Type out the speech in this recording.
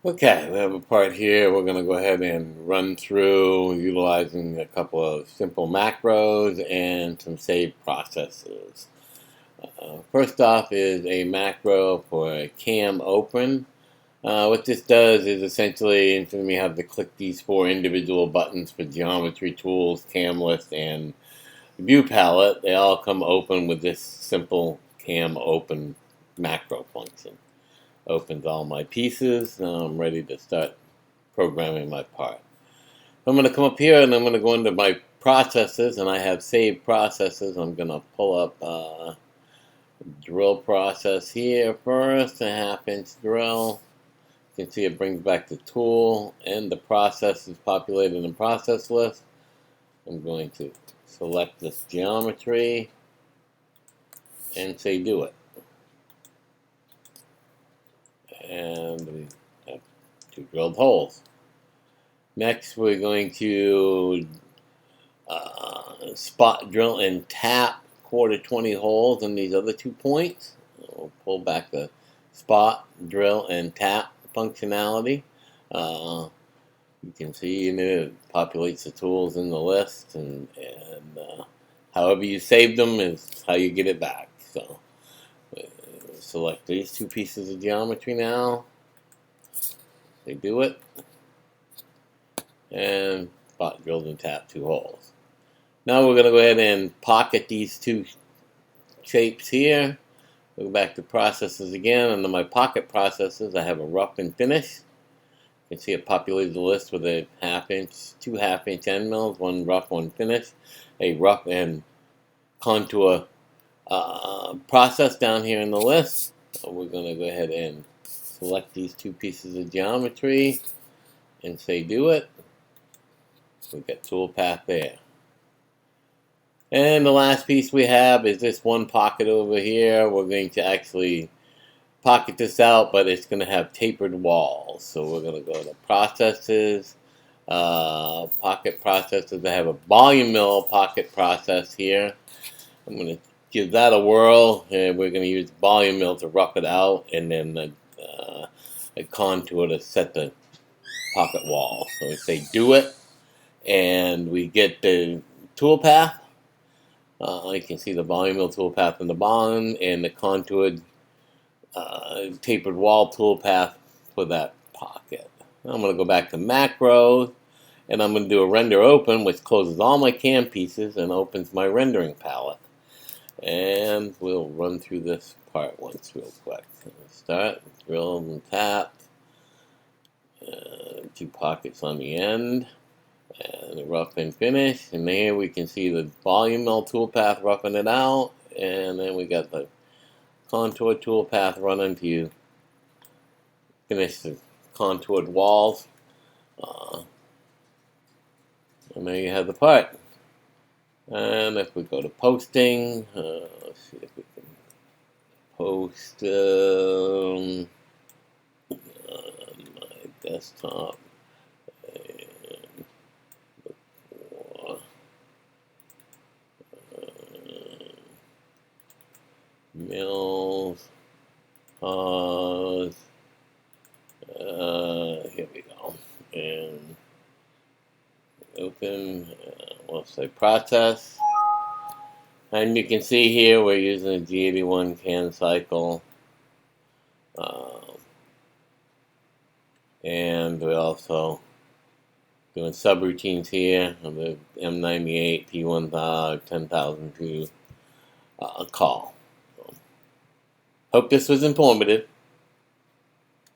Okay, we have a part here we're going to go ahead and run through utilizing a couple of simple macros and some saved processes. First off is a macro for a cam open. What this does is essentially, instead of me have to click these four individual buttons for geometry tools, cam list, and view palette, they all come open with this simple cam open macro function. Opens all my pieces. Now I'm ready to start programming my part. I'm going to come up here and I'm going to go into my processes, and I have saved processes. I'm going to pull up drill process here first, a 1/2 inch drill. You can see it brings back the tool and the process is populated in process list. I'm going to select this geometry and say do it. And we have 2 drilled holes. Next, we're going to spot drill and tap 1/4 holes in these other 2 points. We'll pull back the spot, drill, and tap functionality. You can see it populates the tools in the list, and however you save them is how you get it back. So select these 2 pieces of geometry now. They do it. And spot drilled and tap 2 holes. Now we're going to go ahead and pocket these 2 shapes here. Go back to processes again. Under my pocket processes, I have a rough and finish. You can see it populated the list with a 1/2 inch, 2 1/2 inch end mills, 1 rough, 1 finish, a rough and contour process down here in the list. So we're going to go ahead and select these 2 pieces of geometry and say do it. We've got toolpath there. And the last piece we have is this one pocket over here. We're going to actually pocket this out, but it's going to have tapered walls. So we're going to go to processes, pocket processes. I have a volume mill pocket process here. I'm going to give that a whirl, and we're going to use volume mill to rough it out, and then a contour to set the pocket wall. So we say do it, and we get the toolpath. You can see the volume mill toolpath in the bottom and the contoured tapered wall toolpath for that pocket. Now I'm going to go back to macros, and I'm going to do a render open, which closes all my cam pieces and opens my rendering palette. And we'll run through this part once real quick. So start, drill and tap, 2 pockets on the end, and a rough and finish. And here we can see the volume mill toolpath roughing it out, and then we got the contour toolpath running to finish the contoured walls. And there you have the part. And if we go to posting, let's see if we can post on my desktop. And look for mills, pause. Here we go. And open, we'll say process. And you can see here we're using a G81 can cycle. And we're also doing subroutines here on the M98 P1000 10,000 P call. Hope this was informative.